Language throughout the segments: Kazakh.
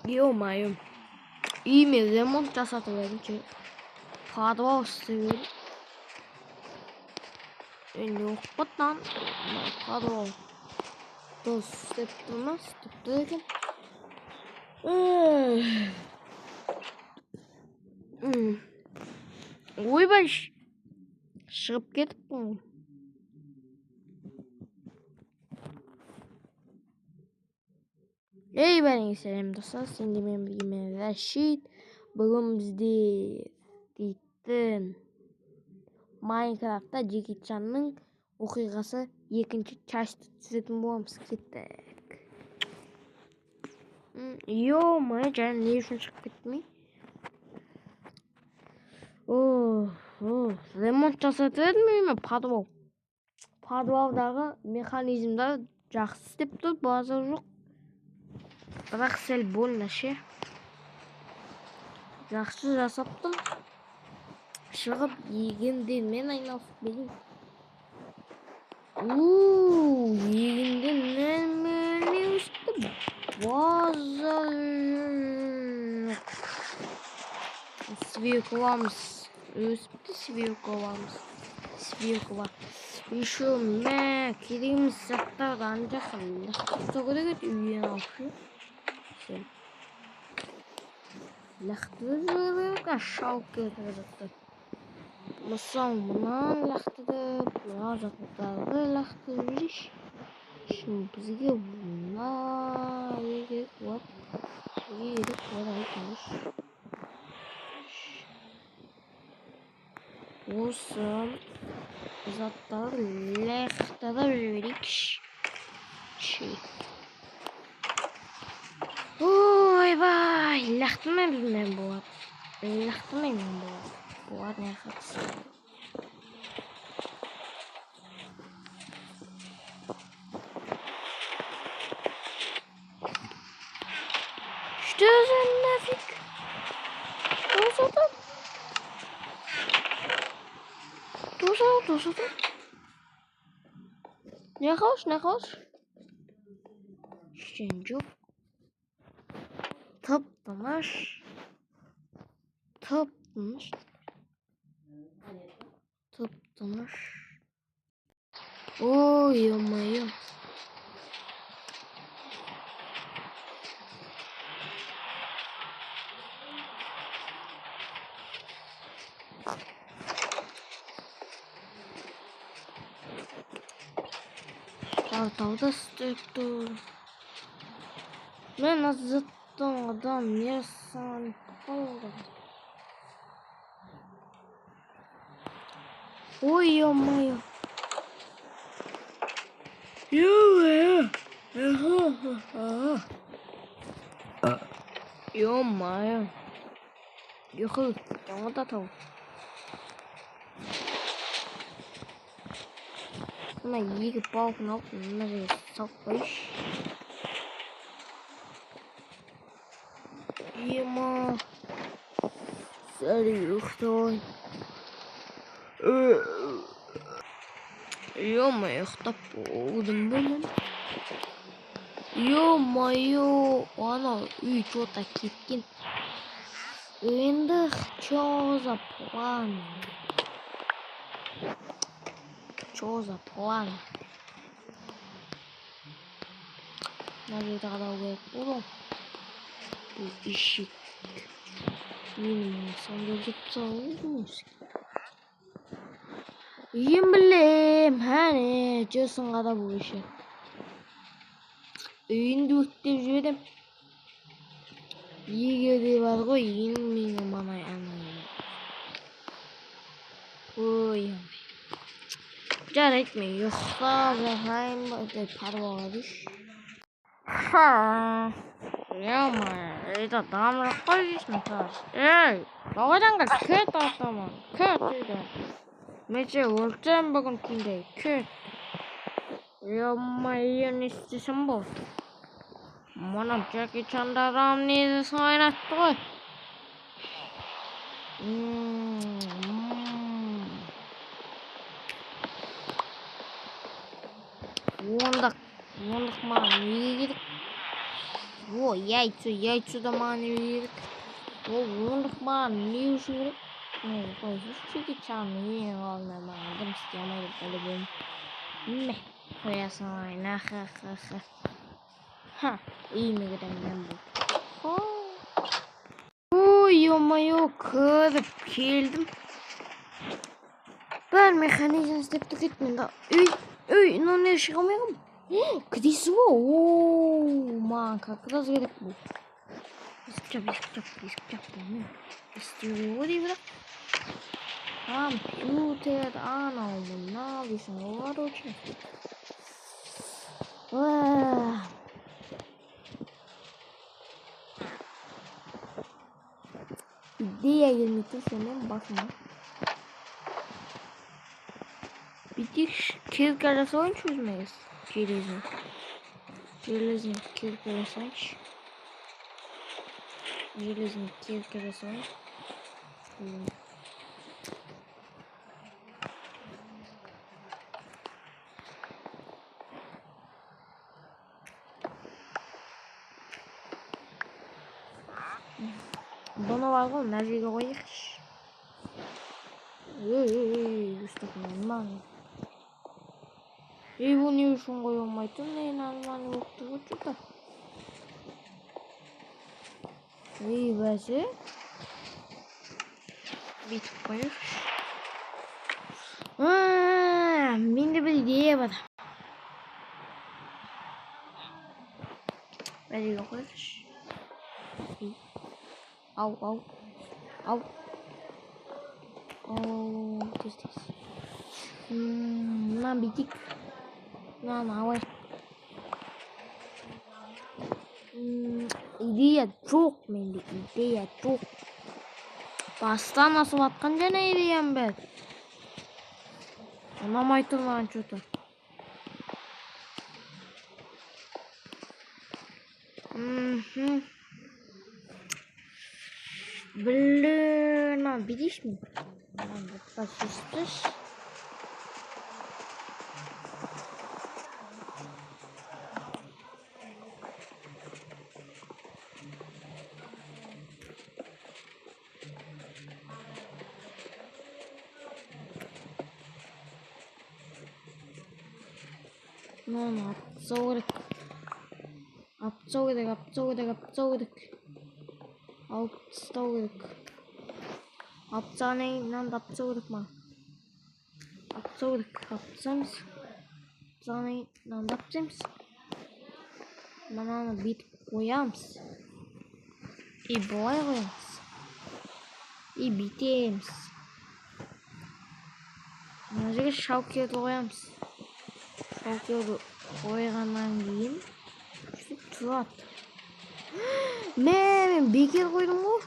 Ё-моё. Ими ремонт жасатып едим чи. Подвал істеп. Енді оқпаттан подвал. Дос істеп тұрмас, істеп екен. Ойбай, шығып кетіппін. Ей, бәріңе сәлем достар, сендермен бірге мен Рашид. Бүгін бізде дейтін Майнкрафтта Джеки Чанның оқиғасы екінші часть түсетін боламыз. Кеттік. Ё-моё, жаңа не үшін шығып кетмей? Ремонт жасатып едім, подвал. Подвалдағы механизмдар жақсы істеп тұр, базар жоқ. Бірақ сәл больно ше. Жақсы жасап тұр. Шығып егіндермен айналысып берейін. Егіндер немене өсті? Базар. Свекламыз. Өсіпті свекламыз. Свекла. Еще мә кереміз заттарды анжақын. Лақтырса керек үйен алшы. Сен. Лақтырып шауып кетіп жатты. Мысалы мұнан лақтырып, мына жақтарды лақтырып жүреш. Şimdi бізге мына керек болады. Керек болады айтыңыз. Осы заттарды лақтырып жіберейікші. Ойбай, лақтырмаймын болады. Лақтырмаймын болады. Болады не қатысы. Что за нафиг? Что за там? Что за там? Не хочешь? Щенчук. Топ-тыныш. Ой, ё-моё. Тауда істеп тұр. Мен азаттың адам мерсан қалдым. Ой, ё-моё. Ё-моё. Юху, жаңада тау. Мына екі балқын алып, мына жерге салып қойшы. Ема. Сәл ұйықтайын. Ё-моё, ұйықтап болдым бұның. Ё-моё, ана үй что-то кеткен. Енді что за план? Что за план? Надо қарау керек болды. Бұл ишек. Менің сонда кетсауыз. Ем білем, әне, жөсін қада бұл ишек. Үйінді өттеп жібедім. Егерде бар ғой, ең менің манай анай. Ой, жарайды мен ұйықтап жатайын ба деп парваға деш. Это там расходишься, эй, баладанга кет атаман, кет иди. Мече өлтем бүгін түнде, кет. Ё-моё, не істесем болды. Мұны Джеки Чандарам несі сайнатты ғой. Онда Ондох маған үйге келдік. О, яйцо да маған үйге келдік. О, ондох маған не үшін керек? Не, қойсыз чаны ең алдына маған дым істей алмайды біліп едім. Мә, қоя салайын, аха. Ха, үйіме кіремін бұл. Ой, ё-моё, кіріп келдім. Бір механизм істеп кетпен да. Үй, ну не шыға алмайғым? Кідейсі ғой? Ооо, маған как раз керек бұл. Есік жап. Істеуге ғой дейді. Компьютер, анау мынау дейсің ғой, короче. Идея келмей тұр сонымен басыма. Бүйтейік, кирка жасайыншы өзіме. Железный кирка жасайыншы. Бұны бар ғой, мына жерге қойайықшы. Үстіп нормально. Бұл не үшін қоя алмайтын? Нормально болып тұр ғой, что-то. Бәсе. Бүйтіп қойайықшы. Менде бір идея бар. Мына жерге қойайықшы. Ау. Тез. Мына бүйтейік. Мынаны алайық. Идея жоқ менде, идея жоқ. Бастан асып атқан жаңа идеям бәр. Ұнамай тұр маған что-то. Блин, видишь меня? Надо посмотреть. Ну, апцоврик. Апцаны, надо апцоврик ма. Апцамыз. Апцаны, надо апцамыз. Мынаны бүйтіп қоямыз. И былай қоямыз. И бүйтеміз. Мына жерге шалкерді қоямыз. Шалкерді қойғаннан кейін тұрады. Мен бекер қойдым ғой.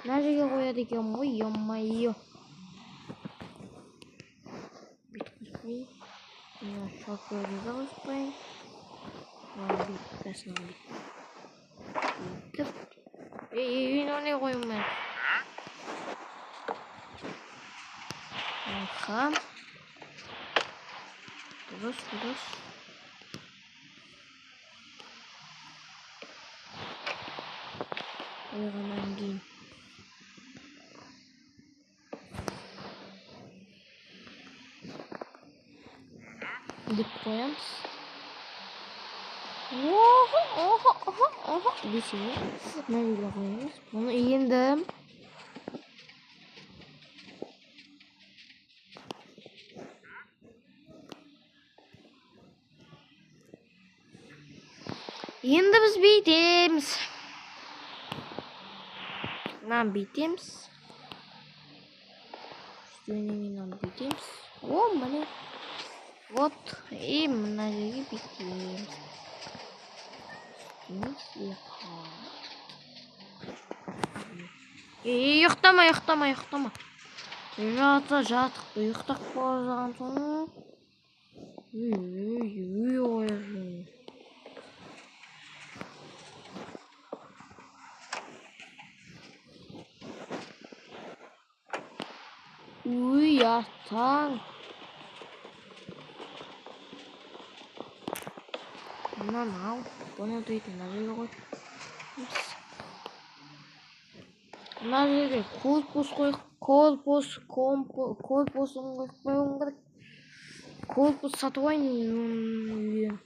Мына жерге қояды екен ғой, ё-моё. Бүйтіп. Мына шалкерді да қойып. Бүйтіп. Не қойым мен? Аха. Дұрыс. Қойғаннан кейін. Деп қоямыз. Оха. Десеге. Мына жерге қоямыз. Мұны енді. Енді біз бүйтеміз. Мынаны бүйтеміз. Үстінен бүйтеміз. О, міне. Вот. И мына жерге бүйтеміз. Ұйықтама. Жатық. Ұйықтақ болған соң. Ятаң. Мынау бұны дейтін мына жерге қойдық. Мына жерге корпус қойдық. Корпусын қойып қоюым керек. Корпус сатып алайын.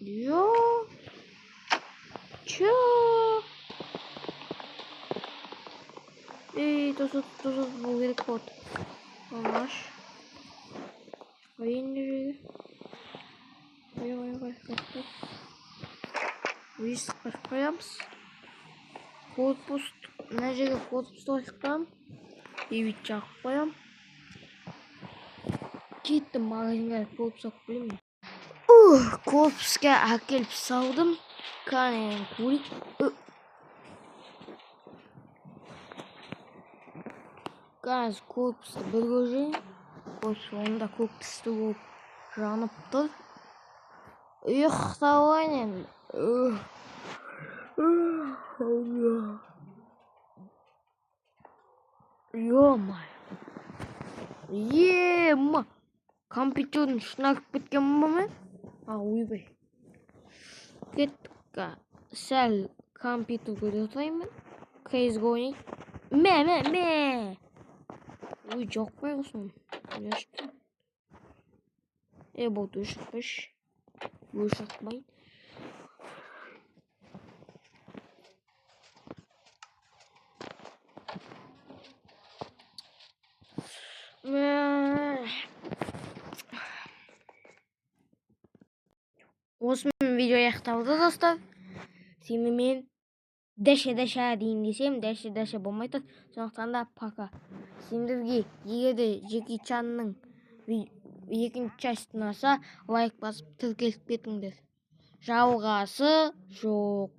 Yo. Чё? Тут был рекорд. Помаш. Ой. Вис коямыз. Корпус, мына жерге корпусты қойсам, и жағып қоям. Кеттім магазинге корпус алып келемін. Корпусқа әкеліп салдым. Қане көрейік. Қазір корпусты бір көрейін. Корпус онда көк түсті болып жанып тұр. Ұйықтап алайын енді. Ё-моё. Ема. Компьютердің ішіне кіріп кеткен ба мен? Ойбай. Кеттік. Сәл компьютер көре отырайын. CS:GO ойнайын. Мә. Ой, жоқ қой осының. Бұл өшікпіш. Өшікпайын. Осымен видео аяқталды достар. Сені мен дәше дейін десем, дәше болмай тұр. Сондықтан да пока. Сендерге егерде Джеки Чанның екінші частын ұнаса, лайк басып тіркеліп кетіңдер. Жалғасы жоқ.